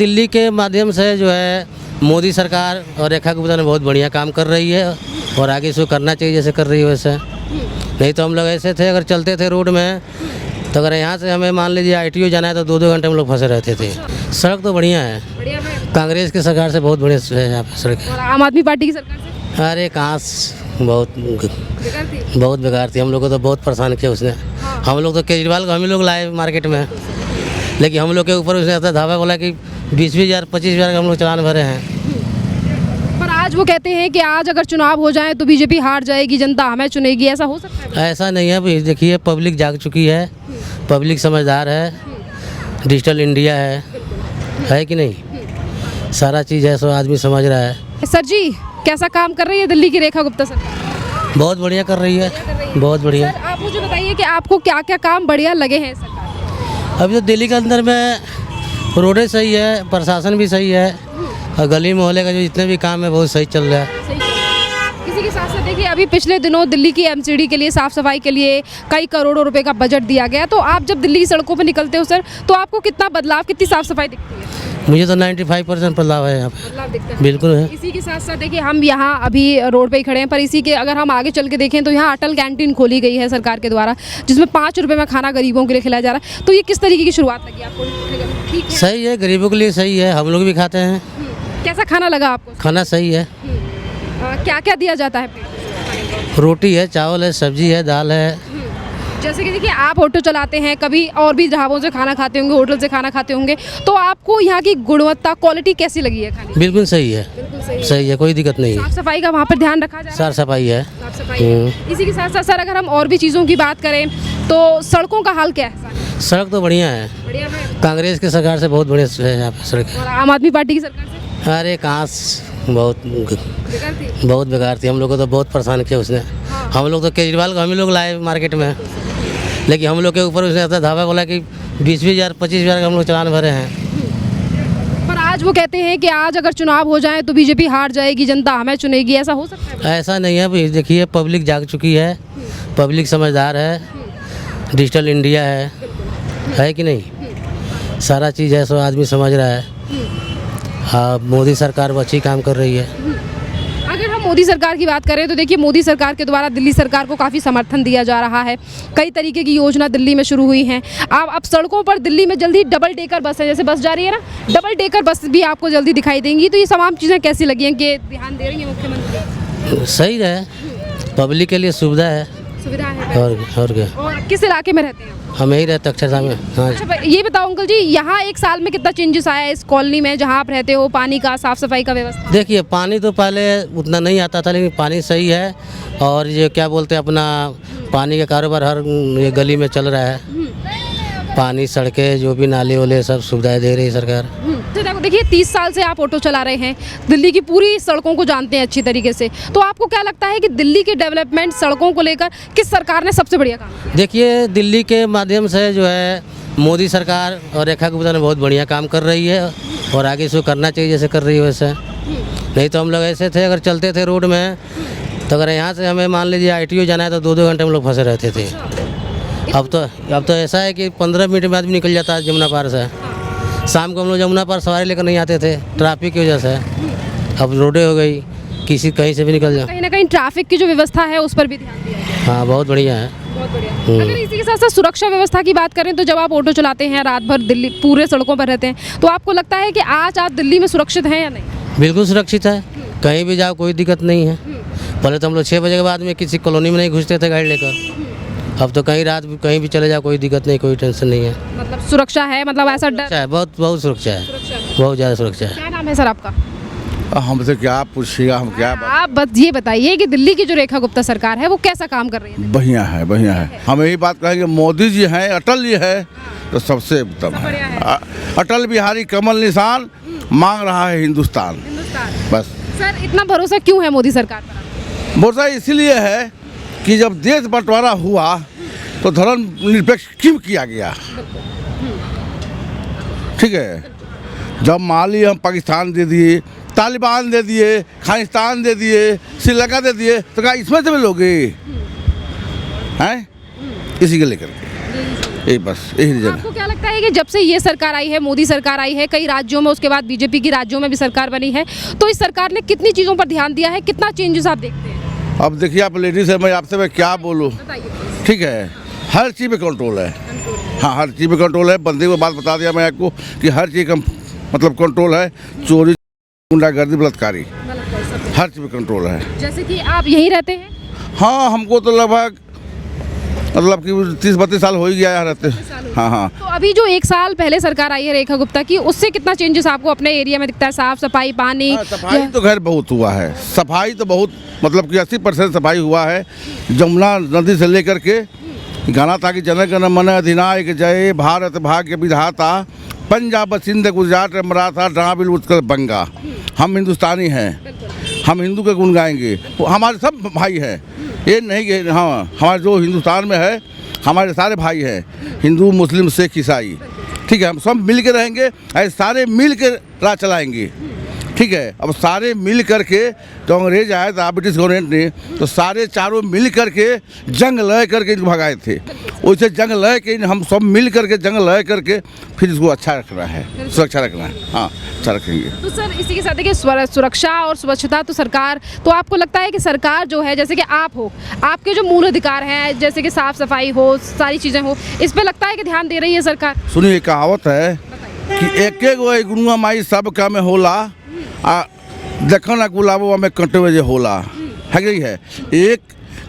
दिल्ली के माध्यम से जो है मोदी सरकार और रेखा गुप्ता ने बहुत बढ़िया काम कर रही है और आगे इसको करना चाहिए जैसे कर रही है वैसे। नहीं तो हम लोग ऐसे थे, अगर चलते थे रोड में तो अगर यहाँ से हमें मान लीजिए ITO जाना है तो 2-2 घंटे हम लोग फंसे रहते थे। सड़क तो बढ़िया है, कांग्रेस की सरकार से बहुत बढ़िया है यहाँ पे सड़क। और आम आदमी पार्टी की सरकार से अरे कहाँ बहुत बेकार थी, हम लोग को तो बहुत परेशान किया उसने। हम लोग तो केजरीवाल को हम ही लोग लाए मार्केट में, लेकिन हम लोग के ऊपर उसने ऐसा धावा बोला कि 20,000 25,000 का हम लोग चालान भरे हैं। पर आज वो कहते हैं कि आज अगर चुनाव हो जाए तो बीजेपी हार जाएगी, जनता हमें चुनेगी, ऐसा हो सकता है? ऐसा नहीं है भाई, देखिए पब्लिक जाग चुकी है, पब्लिक समझदार है, डिजिटल इंडिया है कि नहीं, सारा चीज़ है, सब आदमी समझ रहा है। सर जी, कैसा काम कर रही है दिल्ली की रेखा गुप्ता सरकार? बहुत बढ़िया कर रही है, बहुत बढ़िया। सर आप मुझे बताइए कि आपको क्या क्या काम बढ़िया लगे हैं सरकार? अभी तो दिल्ली के अंदर में रोडें सही है, प्रशासन भी सही है और गली मोहल्ले का जो जितने भी काम है बहुत सही चल रहा है। इसी के साथ साथ देखिए अभी पिछले दिनों दिल्ली की MCD के लिए साफ सफाई के लिए कई करोड़ों रुपए का बजट दिया गया, तो आप जब दिल्ली की सड़कों पर निकलते हो सर तो आपको कितना बदलाव, कितनी साफ सफाई दिखती है? मुझे तो 95% बदलाव है यहाँ पे, बदलाव दिखता है, बिल्कुल है। इसी के साथ साथ देखिए हम यहाँ अभी रोड पे ही खड़े हैं, पर इसी के अगर हम आगे चल के देखें तो यहाँ अटल कैंटीन खोली गई है सरकार के द्वारा, जिसमें 5 रुपए में खाना गरीबों के लिए खिलाया जा रहा है। तो ये किस तरीके की शुरुआत लगी आपको? ठीक है, सही है, गरीबों के लिए सही है, हम लोग भी खाते हैं। कैसा खाना लगा आपको? खाना सही है, क्या क्या दिया जाता है प्लेट में? रोटी है, चावल है, सब्जी है, दाल है। जैसे कि देखिए आप ऑटो चलाते हैं, कभी और भी ढाबों से खाना खाते होंगे, होटल से खाना खाते होंगे, तो आपको यहाँ की गुणवत्ता, क्वालिटी कैसी लगी है खाने की? बिल्कुल सही है, बिल्कुल सही है, कोई दिक्कत नहीं है। साफ सफाई का वहाँ पर ध्यान रखा जा रहा है? साफ सफाई है। साफ सफाई है। इसी के साथ साथ सर अगर हम और भी चीज़ों की बात करें तो सड़कों का हाल क्या है? सड़क तो बढ़िया है, बढ़िया है। कांग्रेस की सरकार से बहुत बढ़िया है यहाँ पे सड़क। और आम आदमी पार्टी की सरकार से अरे कहाँ बहुत बेकार थी, हम लोग को तो बहुत परेशान किया उसने। हम लोग तो केजरीवाल को हम ही लोग लाए मार्केट में, लेकिन हम लोग के ऊपर उसने ऐसा धावा बोला कि 20,000 25,000 का हम लोग चालान भरे हैं। पर आज वो कहते हैं कि आज अगर चुनाव हो जाए तो बीजेपी हार जाएगी, जनता हमें चुनेगी, ऐसा हो सकता है? ऐसा नहीं है भाई, देखिए पब्लिक जाग चुकी है, पब्लिक समझदार है, डिजिटल इंडिया है कि नहीं, सारा चीज़ है, सब आदमी समझ रहा है। हाँ, मोदी सरकार अच्छी काम कर रही है। अगर हम मोदी सरकार की बात करें तो देखिए मोदी सरकार के द्वारा दिल्ली सरकार को काफ़ी समर्थन दिया जा रहा है, कई तरीके की योजना दिल्ली में शुरू हुई हैं। अब सड़कों पर दिल्ली में जल्दी डबल डेकर बस है, जैसे बस जा रही है ना, डबल डेकर बस भी आपको जल्दी दिखाई देंगी। तो ये तमाम चीज़ें कैसी लगी हैं कि ध्यान दे रही हैं मुख्यमंत्री? सही है, पब्लिक के लिए सुविधा है। सुविधा है और क्या। और किस इलाके में रहते हैं? हम यही रहते अक्षरधाम में। हाँ। अच्छा ये बताओ अंकल जी, यहाँ एक साल में कितना चेंजेस आया है इस कॉलोनी में जहाँ आप रहते हो, पानी का, साफ सफाई का व्यवस्था? देखिए पानी तो पहले उतना नहीं आता था, लेकिन पानी सही है, और ये क्या बोलते हैं अपना पानी का कारोबार हर ये गली में चल रहा है। पानी, सड़कें, जो भी नाले वाले सब सुविधाएं दे रही है सरकार। तो देखिए 30 साल से आप ऑटो चला रहे हैं, दिल्ली की पूरी सड़कों को जानते हैं अच्छी तरीके से, तो आपको क्या लगता है कि दिल्ली की डेवलपमेंट सड़कों को लेकर किस सरकार ने सबसे बढ़िया काम किया? देखिए दिल्ली के माध्यम से जो है मोदी सरकार और रेखा गुप्ता ने बहुत बढ़िया काम कर रही है और आगे इसको करना चाहिए जैसे कर रही है वैसे। नहीं तो हम लोग ऐसे थे, अगर चलते थे रोड में तो अगर यहाँ से हमें मान लीजिए ITO जाना है तो 2-2 घंटे हम लोग फंसे रहते थे। अब तो ऐसा है कि 15 मिनट में आदमी निकल जाता है जमुना पार से। शाम को हम लोग जमुना पार सवारी लेकर नहीं आते थे ट्रैफिक की वजह से, अब रोडें हो गई, किसी कहीं से भी निकल जाए। कहीं ना कहीं ट्रैफिक की जो व्यवस्था है उस पर भी ध्यान दिया है। हाँ, बहुत बढ़िया है। बहुत बढ़िया। अगर इसी के साथ साथ सुरक्षा व्यवस्था की बात करें तो जब आप ऑटो चलाते हैं, रात भर दिल्ली पूरे सड़कों पर रहते हैं, तो आपको लगता है कि आज आप दिल्ली में सुरक्षित हैं या नहीं? बिल्कुल सुरक्षित है, कहीं भी जाओ कोई दिक्कत नहीं है। पहले तो हम लोग 6 बजे के बाद में किसी कॉलोनी में नहीं घुसते थे गाड़ी लेकर, अब तो कहीं रात कहीं भी चले जाओ कोई दिक्कत नहीं, कोई टेंशन नहीं है। मतलब सुरक्षा है, मतलब ऐसा डर है, बहुत सुरक्षा है, बहुत ज़्यादा सुरक्षा है। क्या नाम है सर आपका? हमसे क्या पूछिएगा, हम क्या आप बस ये बताइए कि दिल्ली की जो रेखा गुप्ता सरकार है वो कैसा काम कर रही है? बढ़िया है, बढ़िया है। हम यही बात कहेंगे, मोदी जी हैं, अटल जी है तो सबसे उत्तम है। अटल बिहारी कमल निशान मांग रहा है हिंदुस्तान। बस सर इतना भरोसा क्यों है मोदी सरकार पर? भरोसा इसीलिए है कि जब देश बंटवारा हुआ तो धर्मनिरपेक्ष क्यों किया गया? ठीक है, जब माली हम पाकिस्तान दे दिए, तालिबान दे दिए, खालिस्तान दे दिए, श्रीलंका दे दिए, तो क्या इसमें से भी लोगे हैं? इसी के लेकर यही बस यही रीज़न है। आपको क्या लगता है कि जब से ये सरकार आई है, मोदी सरकार आई है, कई राज्यों में, उसके बाद बीजेपी की राज्यों में भी सरकार बनी है, तो इस सरकार ने कितनी चीज़ों पर ध्यान दिया है, कितना चेंजेस आप देखते हैं? अब देखिए आप लेडीज़ है, मैं आपसे मैं क्या बोलूँ, ठीक है, हर चीज़ पे कंट्रोल है। हाँ, हर चीज़ पे कंट्रोल है। बंदे को बात बता दिया मैं आपको कि हर चीज़ का मतलब कंट्रोल है। चोरी, गुंडागर्दी, बलात्कारी, हर चीज़ पे कंट्रोल है। जैसे कि आप यहीं रहते हैं? हाँ, हमको तो लगभग मतलब कि 30-32 साल हो ही गया है रहते। हाँ हाँ। तो अभी जो 1 साल पहले सरकार आई है रेखा गुप्ता की, उससे कितना चेंजेस आपको अपने एरिया में दिखता है? साफ सफाई, पानी? हाँ, सफाई तो खैर बहुत हुआ है। सफाई तो बहुत मतलब कि 80% सफाई हुआ है। जमुना नदी से लेकर के गाना था कि जन गण मन अधिनायक जय भारत भाग्य विधाता पंजाब सिंध गुजरात मराठा द्राविड़ उत्कल बंगा। हम हिंदुस्तानी हैं, हम हिंदू के गुण गाएंगे। हमारे सब भाई हैं, ये नहीं कि हाँ, हमारे जो हिंदुस्तान में है हमारे सारे भाई हैं, हिंदू मुस्लिम सिख ईसाई, ठीक है। हम सब मिल के रहेंगे, ऐसे सारे मिल के राज चलाएंगे, ठीक है। अब सारे मिल करके तो अंग्रेज आया था ब्रिटिश गवर्नमेंट ने, तो सारे चारों मिल करके जंग लड़ करके इनको भगाए थे। वैसे जंग लड़ के हम सब मिल करके जंग लड़ करके फिर इसको अच्छा रखना है, सुरक्षा रखना है। हाँ, अच्छा रखेंगे। तो सर इसी के साथ देखिए सुरक्षा और स्वच्छता तो सरकार, तो आपको लगता है कि सरकार जो है, जैसे कि आप हो, आपके जो मूल अधिकार हैं जैसे कि साफ सफाई हो, सारी चीज़ें हो, इस पे लगता है कि ध्यान दे रही है सरकार? सुनिए, कहावत है कि एक गो गुनुआ माई सब का में होला, देखो ना गुलाबो में कंटे जे होला, है कि नहीं है? एक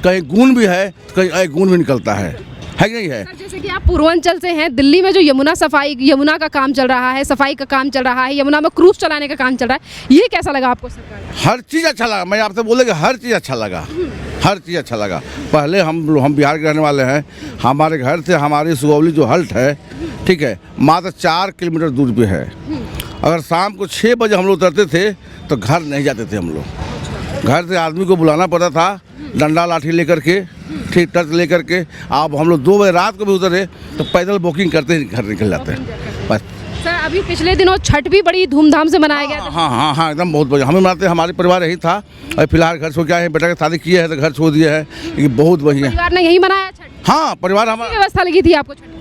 कहीं गुण भी है, कहीं अगुण भी निकलता है कि नहीं है? जैसे कि आप पूर्वांचल से हैं, दिल्ली में जो यमुना का काम चल रहा है, सफाई का काम चल रहा है, यमुना में क्रूज चलाने का काम चल रहा है, ये कैसा लगा आपको सरकार? हर चीज़ अच्छा लगा। मैं आपसे बोलेगा हर चीज़ अच्छा लगा, हर चीज़ अच्छा लगा। पहले हम बिहार के रहने वाले हैं, हमारे घर से हमारी सुगौली जो हल्ट है, ठीक है, मात्र 4 किलोमीटर दूर पे है। अगर शाम को 6 बजे हम लोग उतरते थे तो घर नहीं जाते थे हम लोग। घर से आदमी को बुलाना पड़ता था, डंडा लाठी लेकर के, ठीक, टर्च लेकर के। अब हम लोग 2 बजे रात को भी उतरे तो पैदल वॉकिंग करते ही घर निकल जाते हैं बस। सर अभी पिछले दिनों छठ भी बड़ी धूमधाम से मनाया गया था। हाँ हाँ हाँ, एकदम बहुत बढ़िया। हमें मनाते, हमारे परिवार यही था। अभी फिलहाल घर छोड़ के आए हैं, बेटा की शादी किए हैं तो घर छोड़ दिए हैं, ये बहुत बढ़िया। परिवार ने यही मनाया छठ? हाँ, परिवार हमारा। व्यवस्था लगी थी आपको छठ की?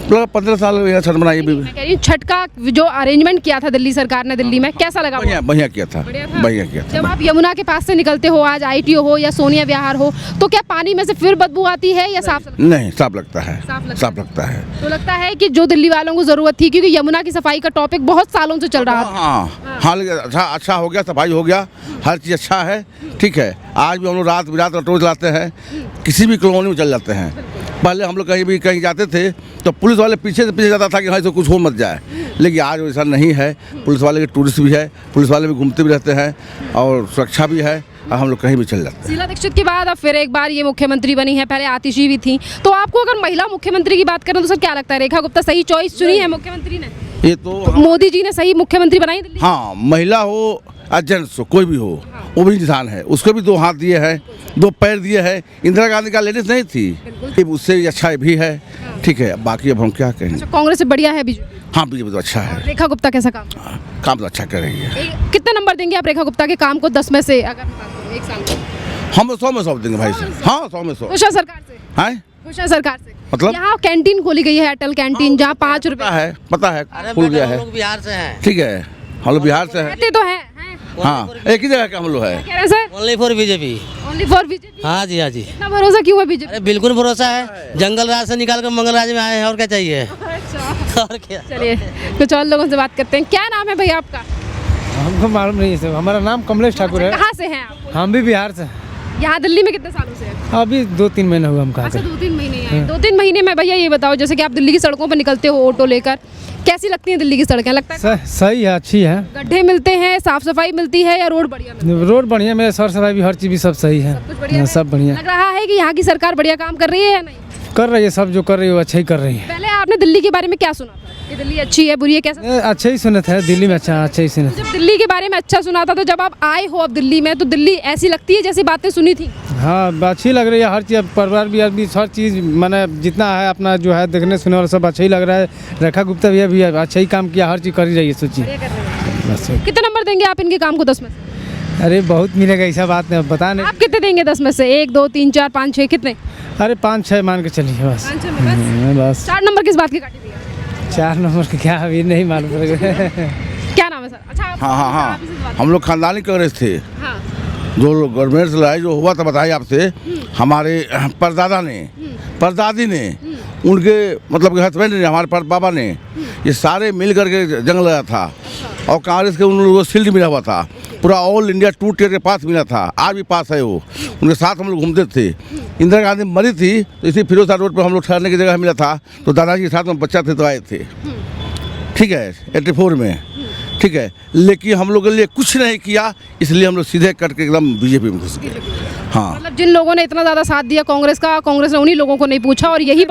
15 साल यहाँ छठ मनाई भी। मैं कह रही हूँ छठ का जो अरेंजमेंट किया था दिल्ली सरकार ने, दिल्ली में कैसा लगा? बढ़िया किया था, बढ़िया किया था। जब आप यमुना के पास से निकलते हो, आज ITO हो या सोनिया विहार हो, तो क्या पानी में से फिर बदबू आती है या साफ? नहीं, साफ लगता है, साफ लगता है। तो लगता है कि जो दिल्ली वालों को जरूरत थी, क्योंकि यमुना की सफाई का टॉपिक बहुत सालों से चल रहा था। हाँ हाँ, अच्छा हो गया, सफाई हो गया, हर चीज़ अच्छा है, ठीक है। आज भी हम लोग रात बिरात ऑटो चलाते हैं, किसी भी कॉलोनी में चल जाते हैं। पहले हम लोग कहीं जाते थे तो पुलिस वाले पीछे से पीछे जाता था कि हाँ इसको कुछ हो मत जाए, लेकिन आज वैसा नहीं है। पुलिस वाले के टूरिस्ट भी है, पुलिस वाले भी घूमते भी रहते हैं और सुरक्षा भी है, और हम लोग कहीं भी चल जाते हैं। शीला दीक्षित के बाद अब फिर एक बार ये मुख्यमंत्री बनी है, पहले आतिशी भी थी। तो आपको अगर महिला मुख्यमंत्री की बात करें तो सर क्या लगता है, रेखा गुप्ता सही चॉइस चुनी है मुख्यमंत्री ने? ये तो मोदी जी ने सही मुख्यमंत्री बनाई दिल्ली? हाँ, महिला हो या जेंट्स हो, कोई भी हो, वो भी इंसान है, उसको भी 2 हाथ दिए हैं, 2 पैर दिए हैं। इंदिरा गांधी का लेडीज नहीं थी, उससे अच्छा भी है, ठीक है। बाकी अब हम क्या कहेंगे। अच्छा, कांग्रेस से बढ़िया है बीजेपी? हाँ, बीजेपी तो अच्छा है। रेखा गुप्ता कैसा काम? काम तो अच्छा कर रही है। कितने नंबर देंगे आप रेखा गुप्ता के काम को 10 में से? अगर मैं बात करूं 1 साल में हम 100 में 100 देंगे भाई से। हाँ, 100 में 100। खुश है सरकार से? हैं? खुश है सरकार से? मतलब यहाँ कैंटीन खोली गई है, अटल कैंटीन, जहाँ 5 रुपए पता है खुल गया है, बिहार से हैं, ठीक है। हम लोग बिहार से हैं। रहते तो हैं। हाँ, एक ही जगह का हम लोग है। कह रहे sir? Only for BJP. Only for BJP? हाँ जी, हाँ जी। इतना भरोसा क्यों है बीजेपी? अरे बिल्कुल भरोसा है, जंगल राज से निकाल कर मंगल राज में आए हैं, और क्या चाहिए? अच्छा, और क्या। चलिए कुछ और लोगों से बात करते हैं। क्या नाम है भैया आपका? हमको मालूम नहीं है सर, हमारा नाम कमलेश ठाकुर है। कहाँ से हैं आप? हम भी बिहार से। यहाँ दिल्ली में कितने सालों से हैं? अभी 2-3 महीने हुए हम कहा अच्छा, थे। 2-3 महीने आए। 2-3 महीने में भैया ये बताओ, जैसे कि आप दिल्ली की सड़कों पर निकलते हो ऑटो लेकर, कैसी लगती हैं दिल्ली की सड़कें? लगता है सही है, अच्छी है। गड्ढे मिलते हैं, साफ सफाई मिलती है, या रोड बढ़िया मिलती रोड बढ़िया, मेरे सर सफाई भी हर चीज़ भी सब सही है। कुछ बढ़िया है? सब बढ़िया लग रहा है कि यहाँ की सरकार बढ़िया काम कर रही है या नहीं? कर रही है, सब जो कर रही है वो अच्छा ही कर रही है। पहले आपने दिल्ली के बारे में क्या सुना था कि दिल्ली अच्छी है, बुरी है, कैसा? अच्छे ही सुने थे, दिल्ली में अच्छा ही सुने थे। जब दिल्ली के बारे में अच्छा सुना था, तो जब आप आए हो अब दिल्ली में, तो दिल्ली ऐसी लगती है जैसी बातें सुनी थी? हाँ, अच्छी लग रही है, हर चीज़, परिवार भी आदमी, हर चीज़, मैंने जितना है अपना जो है देखने सुने वाला सब अच्छा ही लग रहा है। रेखा गुप्ता भैया भी अच्छा ही काम किया, हर चीज़ कर ही रही है, सोचिए बस। कितने नंबर देंगे आप इनके काम को 10 में से? अरे बहुत मिलेगा, ऐसा बात नहीं, बता नहीं। आप कितने देंगे 10 में से? 1, 2, 3, 4, 5, 6 कितने? अरे 5-6 मान के चलिए बस। 5-6 में बस? बस 4 नंबर किस बात की काटी भैया? 4 नंबर का क्या अभी नहीं मालूम पड़ गया। क्या नाम है सर? अच्छा हाँ हाँ हाँ, हम लोग खानदानी कांग्रेस थे। हाँ जो गवर्नमेंट से लड़ाई जो हुआ था बताइए आपसे, हमारे परदादा ने, परदादी ने, उनके मतलब कि हस्बैंड ने, हमारे बाबा ने, ये सारे मिल करके जंग लगा था और कांग्रेस के उन लोगों को शील्ड मिला हुआ था। पूरा ऑल इंडिया 2 टियर के पास मिला था, आज भी पास है वो। उनके साथ हम लोग घूमते थे। इंदिरा गांधी मरी थी तो इसी फिरोज शाह रोड पर हम लोग ठहरने की जगह मिला था, तो दादाजी के साथ में बच्चा थे तो आए थे। ठीक है, 84 में। ठीक है, लेकिन हम लोग के लिए कुछ नहीं किया, इसलिए हम लोग सीधे कट के एकदम बीजेपी में घुस गए। हाँ, मतलब जिन लोगों ने इतना ज्यादा साथ दिया कांग्रेस का, कांग्रेस ने उन्हीं लोगों को नहीं पूछा और यही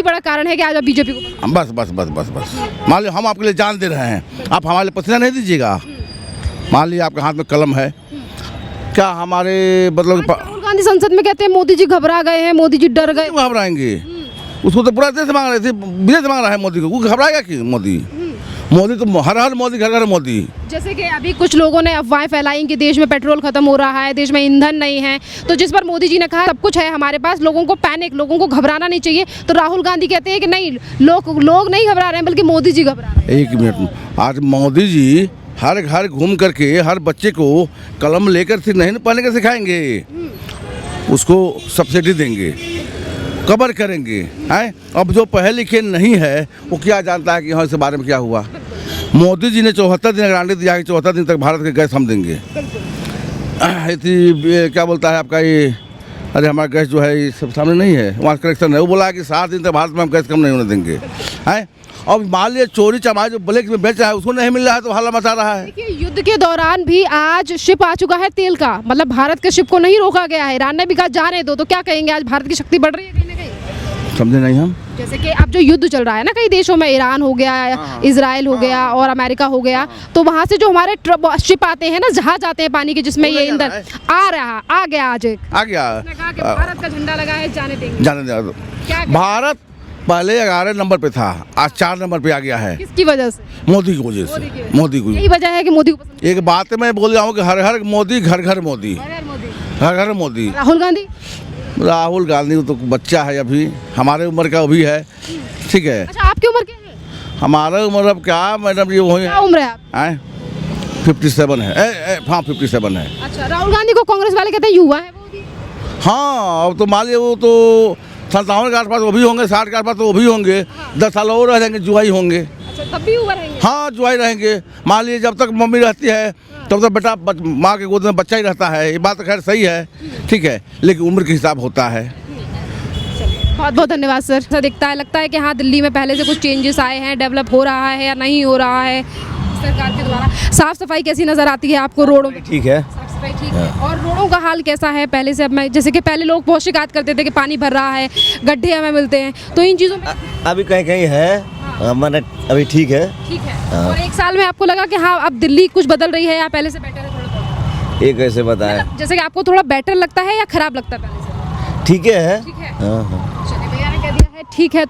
बड़ा कारण है कि आज आप बीजेपी को। बस बस बस बस बस मान लो हम आपके लिए जान दे रहे हैं, आप हमारे लिए पसीना नहीं दीजिएगा। मान लीजिए आपके हाथ में कलम है, क्या हमारे मतलब राहुल गांधी संसद में कहते हैं मोदी जी घबरा गए हैं, मोदी जी डर गए। क्यों घबराएंगे? उसको तो पूरा देश मांग रहे थे, विदेश मांग रहा है मोदी को, वो घबराएगा क्यों? मोदी तो हर मोदी, घर घर मोदी। जैसे कि अभी कुछ लोगों ने अफवाहें फैलाई कि देश में पेट्रोल खत्म हो रहा है, देश में ईंधन नहीं है, तो जिस पर मोदी जी ने कहा सब कुछ है हमारे पास, लोगों को पैनिक, लोगों को घबराना नहीं चाहिए, तो राहुल गांधी कहते हैं कि नहीं, लोग नहीं घबरा रहे हैं बल्कि मोदी जी घबरा रहे हैं। 1 मिनट, आज मोदी जी हर घर घूम करके हर बच्चे को कलम लेकर फिर नहीं पढ़ने के सिखाएंगे, उसको सब्सिडी देंगे, कवर करेंगे। हैं, अब जो पढ़े लिखे नहीं है वो क्या जानता है कि हाँ, इस बारे में क्या हुआ। मोदी जी ने 74 दिन गारंटी दिया कि 74 दिन तक भारत के गैस हम देंगे। क्या बोलता है आपका ये, अरे हमारा गैस जो है ये सब सामने नहीं है, वहाँ कनेक्शन है, वो बोला कि 7 दिन तक भारत में हम गैस कम नहीं होने देंगे। हैं, और मान लीजिए चोरी चमारी जो ब्लैक में बेच रहा है उसको नहीं मिल रहा है तो हल्ला मचा रहा है। देखिए युद्ध के दौरान भी आज शिप आ चुका है तेल का, मतलब भारत के शिप को नहीं रोका गया है, ईरान ने भी कहा जाने दो, तो क्या कहेंगे, आज भारत की शक्ति बढ़ रही है कहीं ना कहीं? समझे नहीं हम? जैसे कि अब जो युद्ध चल रहा है ना कई देशों में, ईरान हो गया, इजराइल हो गया और अमेरिका हो गया, तो वहाँ से जो हमारे शिप आते हैं ना, जहाज आते हैं पानी के, जिसमें ये ईंधन आ गया आज एक, आ गया, कहा कि भारत का झंडा लगा है, जाने देंगे। जाने दो। क्या भारत पहले 11 नंबर पे था, आज 4 नंबर पे आ गया है। किसकी वजह से? मोदी की वजह से, मोदी की। यही वजह है कि मोदी को पसंद एक बात मैं बोल रहा हूँ कि हर हर मोदी, घर घर मोदी, है। घर घर मोदी। राहुल गांधी तो बच्चा है अभी, हमारे उम्र का भी है। ठीक है, अच्छा आपकी उम्र क्या है? हमारा उम्र अब क्या मैडम जी, वही क्या उम्र है आप? है 57 है। हाँ 57 है। अच्छा, राहुल गांधी को कांग्रेस वाले कहते हैं युवा है वो भी। हाँ, अब तो मान लीजिए वो तो 57 के आसपास वो भी होंगे, 60 के आसपास तो वो भी होंगे, 10 साल और रह जाएंगे, जुआई होंगे। अच्छा, तब भी युवा रहेंगे? हाँ, जुआई रहेंगे। मान लीजिए जब तक मम्मी रहती है तब तक बेटा माँ के गोद में बच्चा ही रहता है, ये बात तो खैर सही है। ठीक है, लेकिन उम्र के हिसाब होता है। बहुत बहुत धन्यवाद सर। ऐसा दिखता है, लगता है कि हाँ दिल्ली में पहले से कुछ चेंजेस आए हैं, डेवलप हो रहा है या नहीं हो रहा है सरकार के द्वारा। साफ सफाई कैसी नज़र आती है आपको रोडों में? ठीक है, साफ सफाई ठीक है। और रोडों का हाल कैसा है पहले से? अब मैं जैसे कि पहले लोग बहुत शिकायत करते थे कि पानी भर रहा है, गड्ढे हमें मिलते हैं, तो इन चीज़ों में अभी कहीं कहीं है, मैंने अभी ठीक है। ठीक है। और 1 साल में आपको लगा कि हाँ अब दिल्ली कुछ बदल रही है या पहले से बेटर है थोड़ा? ये कैसे बताएं? जैसे कि आपको थोड़ा बेटर लगता है या खराब लगता है पहले से? ठीक है। ठीक है। हाँ हाँ। चलिए भैया ने कह दिया है ठीक है।